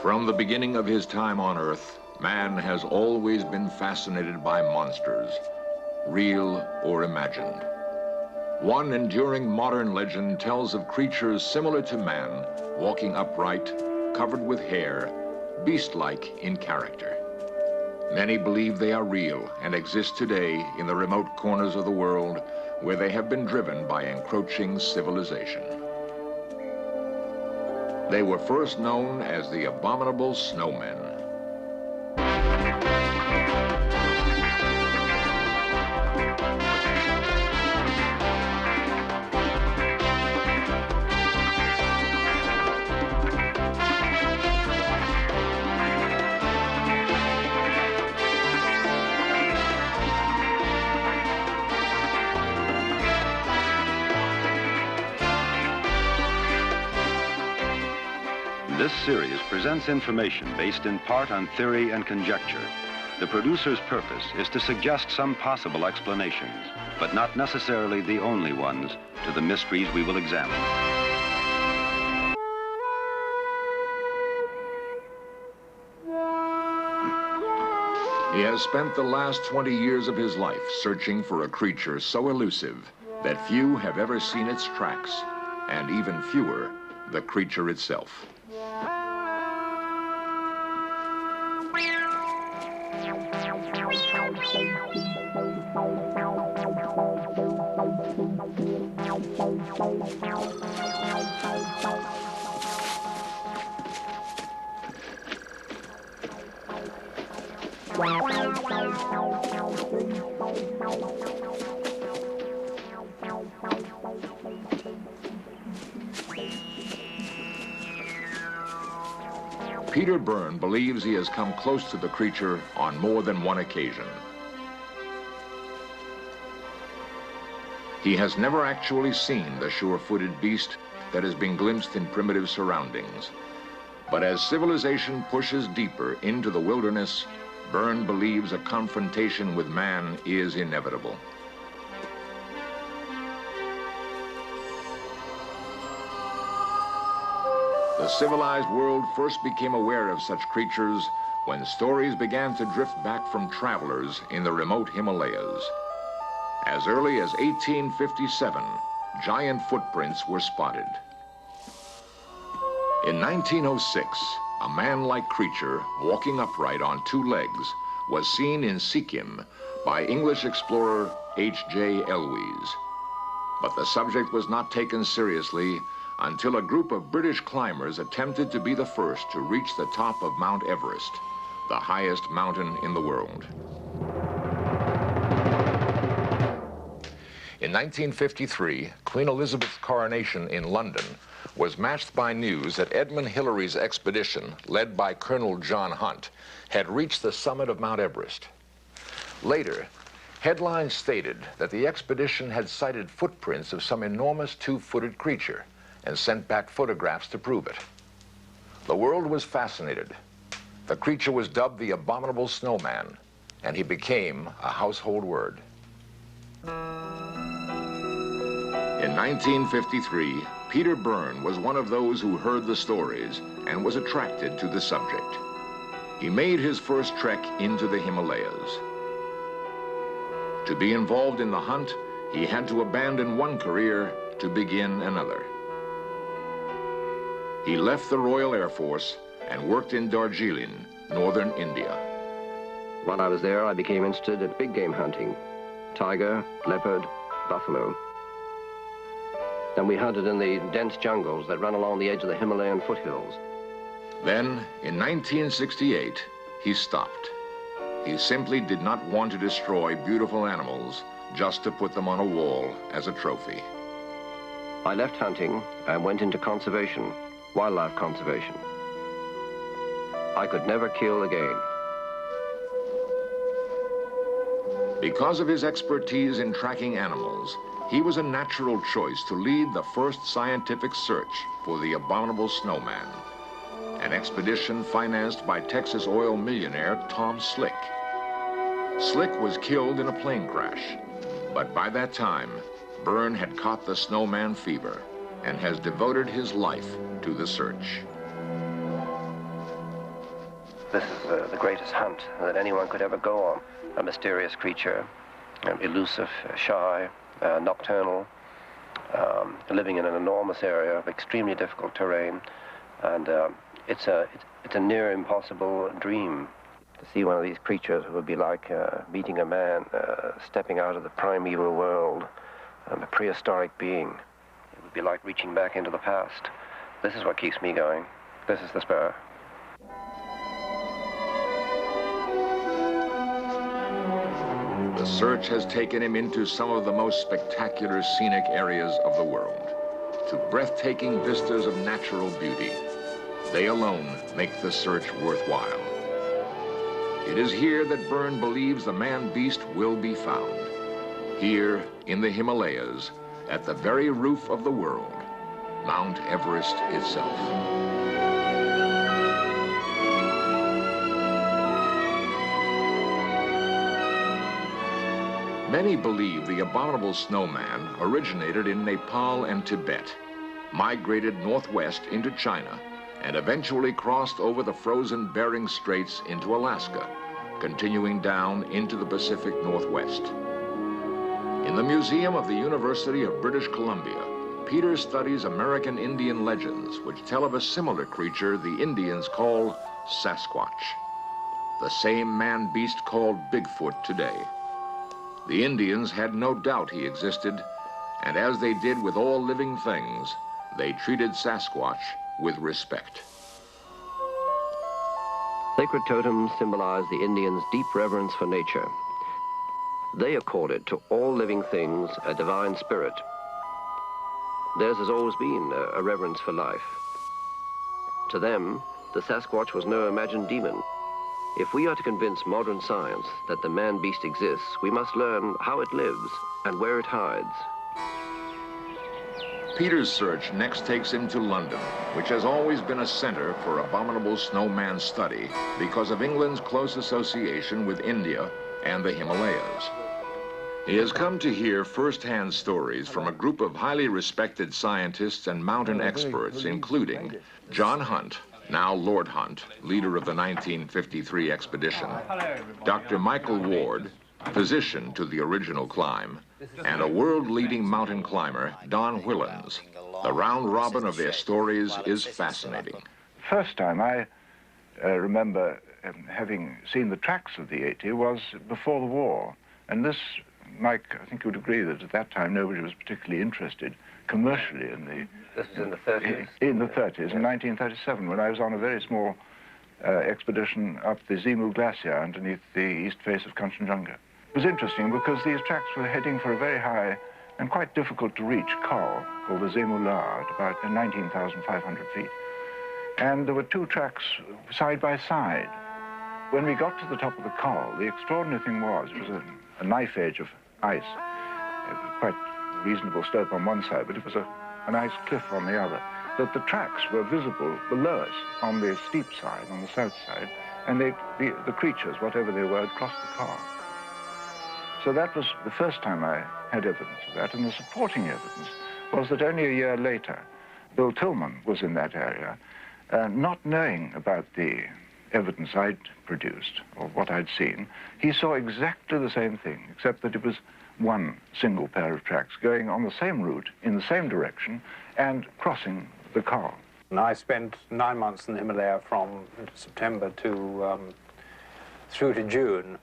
From the beginning of his time on Earth, man has always been fascinated by monsters, real or imagined. One enduring modern legend tells of creatures similar to man, walking upright, covered with hair, beast-like in character. Many believe they are real and exist today in the remote corners of the world where they have been driven by encroaching civilization. They were first known as the Abominable Snowmen. This series presents information based in part on theory and conjecture. The producer's purpose is to suggest some possible explanations, but not necessarily the only ones, to the mysteries we will examine. He has spent the last 20 years of his life searching for a creature so elusive that few have ever seen its tracks, and even fewer, the creature itself. Peter Byrne believes he has come close to the creature on more than one occasion. He has never actually seen the sure-footed beast that has been glimpsed in primitive surroundings. But as civilization pushes deeper into the wilderness, Byrne believes a confrontation with man is inevitable. The civilized world first became aware of such creatures when stories began to drift back from travelers in the remote Himalayas. As early as 1857, giant footprints were spotted. In 1906, a man-like creature walking upright on two legs was seen in Sikkim by English explorer H.J. Elwes. But the subject was not taken seriously until a group of British climbers attempted to be the first to reach the top of Mount Everest, the highest mountain in the world. In 1953, Queen Elizabeth's coronation in London was matched by news that Edmund Hillary's expedition, led by Colonel John Hunt, had reached the summit of Mount Everest. Later, headlines stated that the expedition had sighted footprints of some enormous two-footed creature and sent back photographs to prove it. The world was fascinated. The creature was dubbed the Abominable Snowman, and he became a household word. In 1953, Peter Byrne was one of those who heard the stories and was attracted to the subject. He made his first trek into the Himalayas. To be involved in the hunt, he had to abandon one career to begin another. He left the Royal Air Force and worked in Darjeeling, northern India. While I was there, I became interested in big game hunting: tiger, leopard, buffalo. Then we hunted in the dense jungles that run along the edge of the Himalayan foothills. Then, in 1968, he stopped. He simply did not want to destroy beautiful animals just to put them on a wall as a trophy. I left hunting and went into conservation, wildlife conservation. I could never kill again. Because of his expertise in tracking animals, he was a natural choice to lead the first scientific search for the Abominable Snowman, an expedition financed by Texas oil millionaire Tom Slick. Slick was killed in a plane crash, but by that time, Byrne had caught the snowman fever and has devoted his life to the search. This is the greatest hunt that anyone could ever go on. A mysterious creature, elusive, shy, nocturnal, living in an enormous area of extremely difficult terrain, and it's a near impossible dream. To see one of these creatures would be like meeting a man stepping out of the primeval world, a prehistoric being. It would be like reaching back into the past. This is what keeps me going. This is the spur. The search has taken him into some of the most spectacular scenic areas of the world, to breathtaking vistas of natural beauty. They alone make the search worthwhile. It is here that Byrne believes the man-beast will be found. Here in the Himalayas, at the very roof of the world, Mount Everest itself. Many believe the Abominable Snowman originated in Nepal and Tibet, migrated northwest into China, and eventually crossed over the frozen Bering Straits into Alaska, continuing down into the Pacific Northwest. In the Museum of the University of British Columbia, Peter studies American Indian legends which tell of a similar creature the Indians call Sasquatch, the same man-beast called Bigfoot today. The Indians had no doubt he existed, and as they did with all living things, they treated Sasquatch with respect. Sacred totems symbolize the Indians' deep reverence for nature. They accorded to all living things a divine spirit. Theirs has always been a reverence for life. To them, the Sasquatch was no imagined demon. If we are to convince modern science that the man-beast exists, we must learn how it lives and where it hides. Peter's search next takes him to London, which has always been a center for Abominable Snowman study because of England's close association with India and the Himalayas. He has come to hear first-hand stories from a group of highly respected scientists and mountain experts, including John Hunt, now Lord Hunt, leader of the 1953 expedition, Dr. Michael Ward, physician to the original climb, and a world-leading mountain climber, Don Whillans. The round robin of their stories is fascinating. First time I remember having seen the tracks of the Yeti was before the war. And this, Mike, I think you would agree that at that time nobody was particularly interested commercially in the... This is in the 30s? In the 30s, in 1937, when I was on a very small expedition up the Zimu Glacier underneath the east face of Kanchenjunga. It was interesting because these tracks were heading for a very high and quite difficult to reach col called the Zimu La at about 19,500 feet. And there were two tracks side by side. When we got to the top of the col, the extraordinary thing was, it was a knife edge of ice, quite reasonable slope on one side, but it was an ice cliff on the other, that the tracks were visible below us on the steep side, on the south side, and the creatures, whatever they were, had crossed the car. So that was the first time I had evidence of that, and the supporting evidence was that only a year later, Bill Tillman was in that area, not knowing about the evidence I'd produced, or what I'd seen. He saw exactly the same thing, except that it was one single pair of tracks going on the same route, in the same direction, and crossing the car. And I spent 9 months in the Himalaya from September to through to June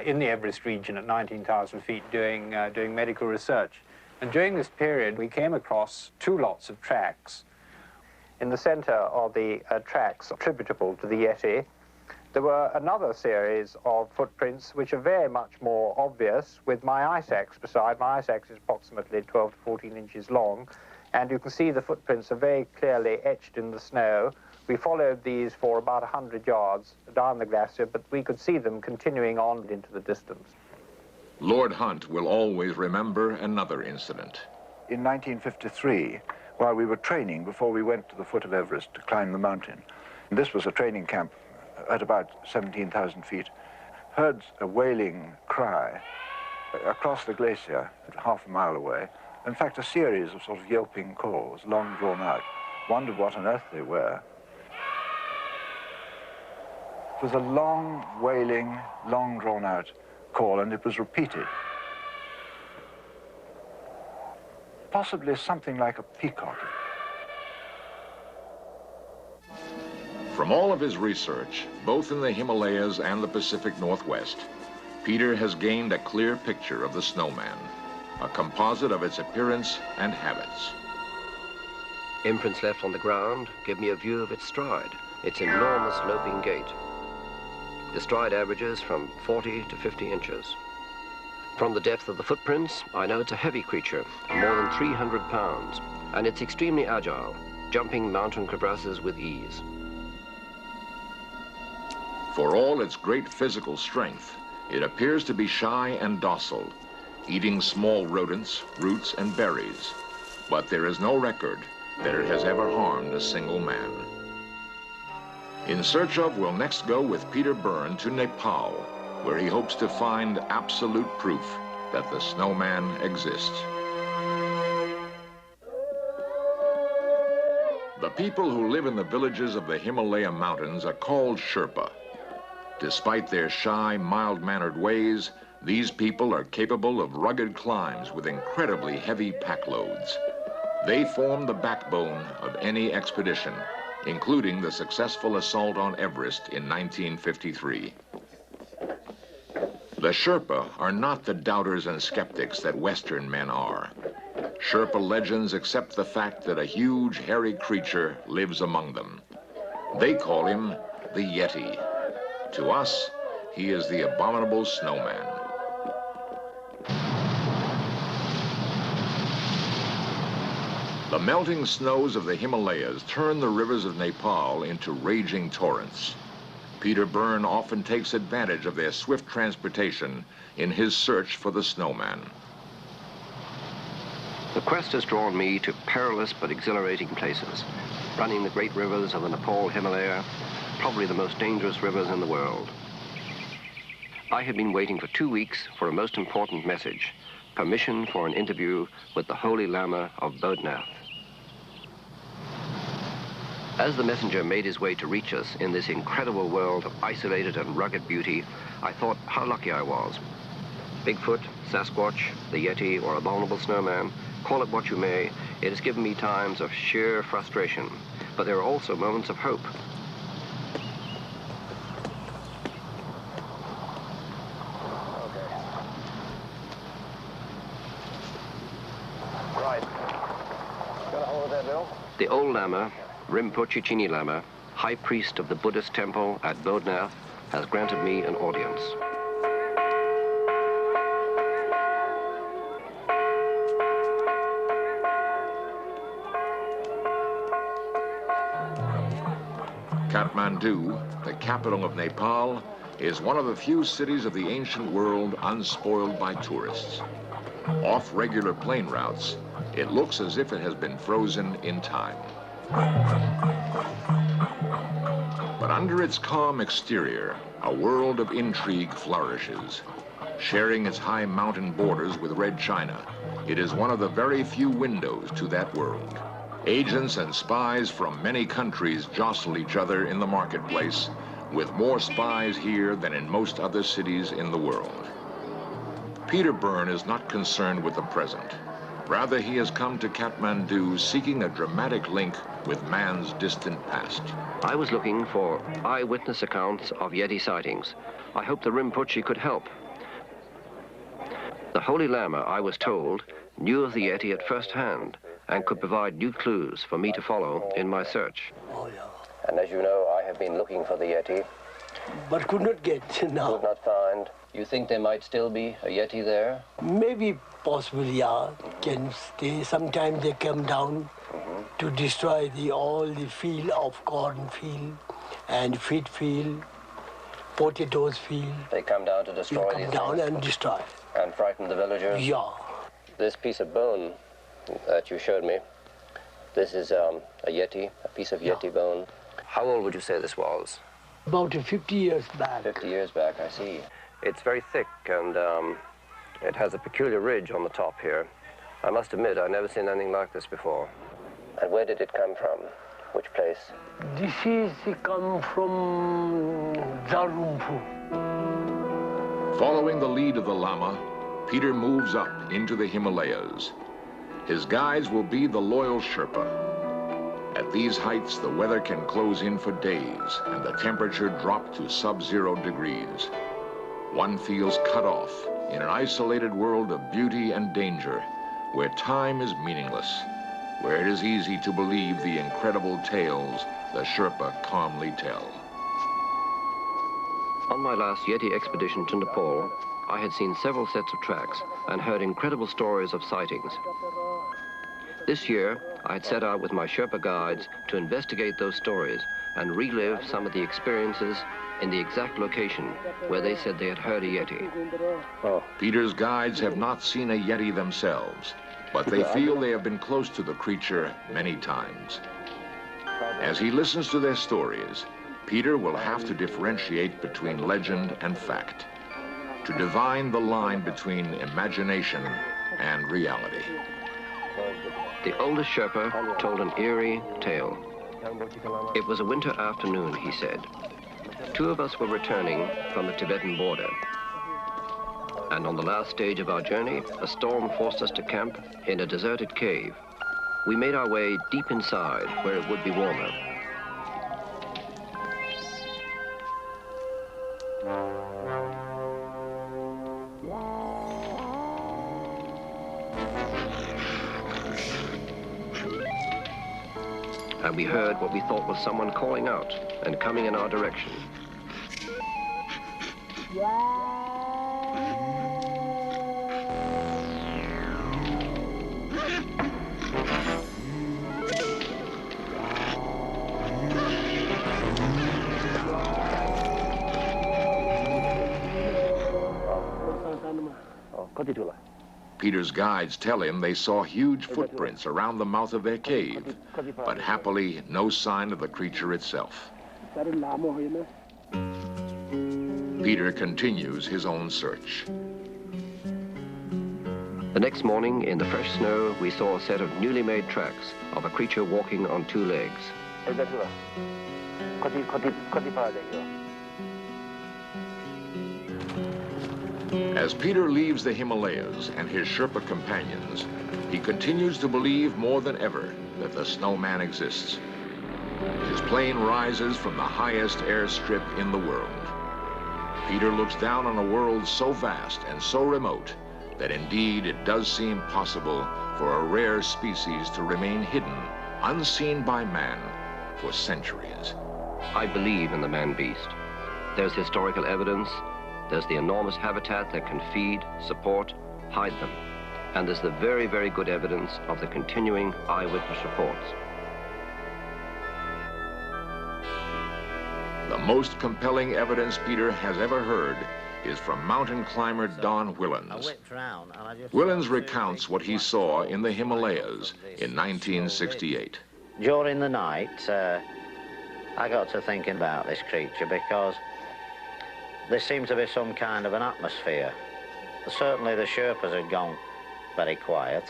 in the Everest region at 19,000 feet doing medical research. And during this period, we came across two lots of tracks. In the center of the tracks attributable to the Yeti, there were another series of footprints which are very much more obvious with my ice axe beside. My ice axe is approximately 12 to 14 inches long, and you can see the footprints are very clearly etched in the snow. We followed these for about 100 yards down the glacier, but we could see them continuing on into the distance. Lord Hunt will always remember another incident. In 1953, while we were training before we went to the foot of Everest to climb the mountain, and this was a training camp at about 17,000 feet, heard a wailing cry across the glacier half a mile away. In fact, a series of sort of yelping calls, long drawn out. Wondered what on earth they were. was a long, wailing, long drawn-out call, and it was repeated. Possibly something like a peacock. From all of his research, both in the Himalayas and the Pacific Northwest, Peter has gained a clear picture of the snowman, a composite of its appearance and habits. Imprints left on the ground give me a view of its stride, its enormous loping gait. The stride averages from 40 to 50 inches. From the depth of the footprints, I know it's a heavy creature, more than 300 pounds, and it's extremely agile, jumping mountain crevasses with ease. For all its great physical strength, it appears to be shy and docile, eating small rodents, roots, and berries. But there is no record that it has ever harmed a single man. In Search Of will next go with Peter Byrne to Nepal, where he hopes to find absolute proof that the snowman exists. The people who live in the villages of the Himalaya mountains are called Sherpa. Despite their shy, mild-mannered ways, these people are capable of rugged climbs with incredibly heavy pack loads. They form the backbone of any expedition, including the successful assault on Everest in 1953. The Sherpa are not the doubters and skeptics that Western men are. Sherpa legends accept the fact that a huge, hairy creature lives among them. They call him the Yeti. To us, he is the Abominable Snowman. The melting snows of the Himalayas turn the rivers of Nepal into raging torrents. Peter Byrne often takes advantage of their swift transportation in his search for the snowman. The quest has drawn me to perilous but exhilarating places, running the great rivers of the Nepal Himalaya, probably the most dangerous rivers in the world. I had been waiting for 2 weeks for a most important message, permission for an interview with the Holy Lama of Bodhnath. As the messenger made his way to reach us in this incredible world of isolated and rugged beauty, I thought how lucky I was. Bigfoot, Sasquatch, the Yeti, or Abominable Snowman, call it what you may, it has given me times of sheer frustration, but there are also moments of hope. Right. Got a hold of that, Bill? The old Lama, Rinpoche Chini Lama, high priest of the Buddhist temple at Bodhnath, has granted me an audience. Kathmandu, the capital of Nepal, is one of the few cities of the ancient world unspoiled by tourists. Off regular plane routes, it looks as if it has been frozen in time. But under its calm exterior, a world of intrigue flourishes. Sharing its high mountain borders with Red China, it is one of the very few windows to that world. Agents and spies from many countries jostle each other in the marketplace, with more spies here than in most other cities in the world. Peter Byrne is not concerned with the present. Rather, he has come to Kathmandu seeking a dramatic link with man's distant past. I was looking for eyewitness accounts of Yeti sightings. I hoped the Rinpoche could help. The Holy Lama, I was told, knew of the Yeti at first hand and could provide new clues for me to follow in my search. Oh, yeah. And as you know, I have been looking for the Yeti. But could not get now. Could not find. You think there might still be a Yeti there? Maybe possibly, yeah. Can stay. Sometimes they come down to destroy all the field of corn field and wheat field, potatoes field. They come down to destroy They come down and destroy. And frighten the villagers? Yeah. This piece of bone that you showed me, this is a Yeti, a piece of Yeti bone. How old would you say this was? About 50 years back. 50 years back, I see. It's very thick and it has a peculiar ridge on the top here. I must admit, I've never seen anything like this before. And where did it come from? Which place? This is come from Zarumpu. Following the lead of the Lama, Peter moves up into the Himalayas. His guides will be the loyal Sherpa. At these heights, the weather can close in for days and the temperature drop to sub-zero degrees. One feels cut off in an isolated world of beauty and danger, where time is meaningless, where it is easy to believe the incredible tales the Sherpa calmly tell. On my last Yeti expedition to Nepal, I had seen several sets of tracks and heard incredible stories of sightings. This year, I had set out with my Sherpa guides to investigate those stories and relive some of the experiences in the exact location where they said they had heard a Yeti. Peter's guides have not seen a Yeti themselves, but they feel they have been close to the creature many times. As he listens to their stories, Peter will have to differentiate between legend and fact, to divine the line between imagination and reality. The oldest Sherpa told an eerie tale. It was a winter afternoon, he said. Two of us were returning from the Tibetan border. And on the last stage of our journey, a storm forced us to camp in a deserted cave. We made our way deep inside, where it would be warmer. And we heard what we thought was someone calling out and coming in our direction. Peter's guides tell him they saw huge footprints around the mouth of their cave, but happily no sign of the creature itself. Peter continues his own search. The next morning, in the fresh snow, we saw a set of newly made tracks of a creature walking on two legs. As Peter leaves the Himalayas and his Sherpa companions, he continues to believe more than ever that the snowman exists. His plane rises from the highest airstrip in the world. Peter looks down on a world so vast and so remote that indeed it does seem possible for a rare species to remain hidden, unseen by man, for centuries. I believe in the man-beast. There's historical evidence. There's the enormous habitat that can feed, support, hide them. And there's the very, very good evidence of the continuing eyewitness reports. The most compelling evidence Peter has ever heard is from mountain climber Don Whillans. Whillans recounts what he saw in the Himalayas in 1968. During the night, I got to thinking about this creature because there seemed to be some kind of an atmosphere. Certainly the Sherpas had gone very quiet.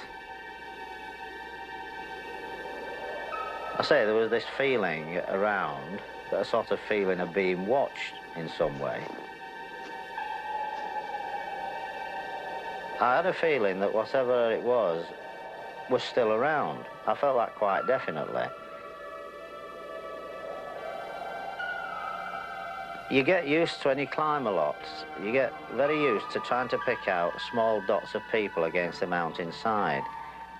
I say there was this feeling around, a sort of feeling of being watched in some way. I had a feeling that whatever it was still around. I felt that quite definitely. You get used to, when you climb a lot, you get very used to trying to pick out small dots of people against the mountainside.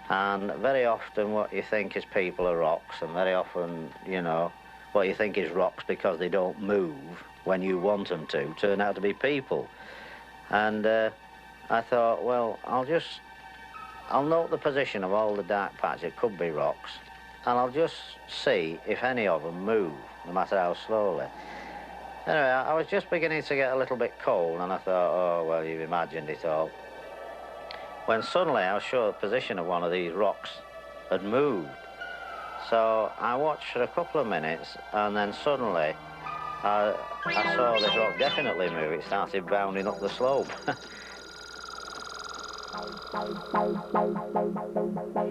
And very often what you think is people are rocks, and very often, you know, what you think is rocks because they don't move when you want them to, turn out to be people. And I thought, well, I'll note the position of all the dark patches, it could be rocks, and I'll just see if any of them move, no matter how slowly. Anyway, I was just beginning to get a little bit cold, and I thought, oh, well, you've imagined it all. When suddenly I was sure the position of one of these rocks had moved. So I watched for a couple of minutes, and then suddenly I saw this rock definitely move. It started bounding up the slope.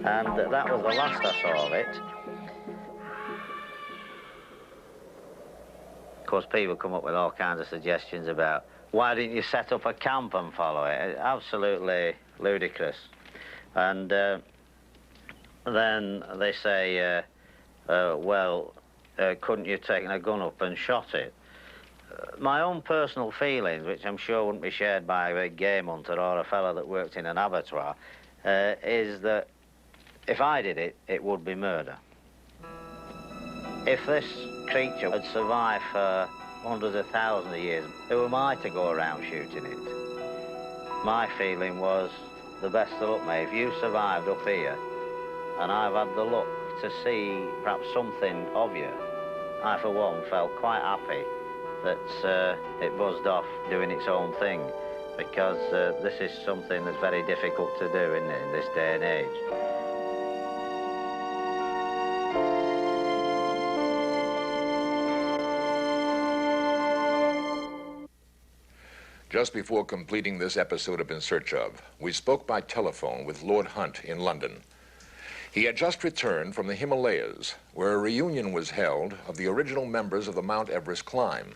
And that was the last I saw of it. course, people come up with all kinds of suggestions about why didn't you set up a camp and follow it? It's absolutely ludicrous. And then they say, well, couldn't you have taken a gun up and shot it? My own personal feelings, which I'm sure wouldn't be shared by a big game hunter or a fellow that worked in an abattoir, is that if I did it, it would be murder. If this creature had survived for hundreds of thousands of years, who am I to go around shooting it? My feeling was, the best of luck, mate. If you survived up here, and I've had the luck to see perhaps something of you, I, for one, felt quite happy that it buzzed off doing its own thing, because this is something that's very difficult to do, isn't it, in this day and age. Just before completing this episode of In Search Of, we spoke by telephone with Lord Hunt in London. He had just returned from the Himalayas, where a reunion was held of the original members of the Mount Everest climb.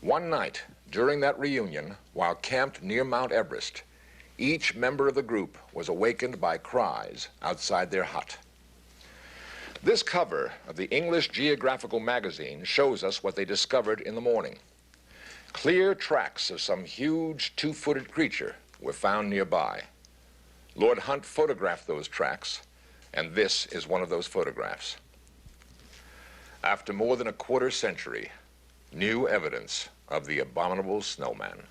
One night, during that reunion, while camped near Mount Everest, each member of the group was awakened by cries outside their hut. This cover of the English Geographical magazine shows us what they discovered in the morning. Clear tracks of some huge two-footed creature were found nearby. Lord Hunt photographed those tracks, and this is one of those photographs. After more than a quarter century, new evidence of the Abominable Snowman.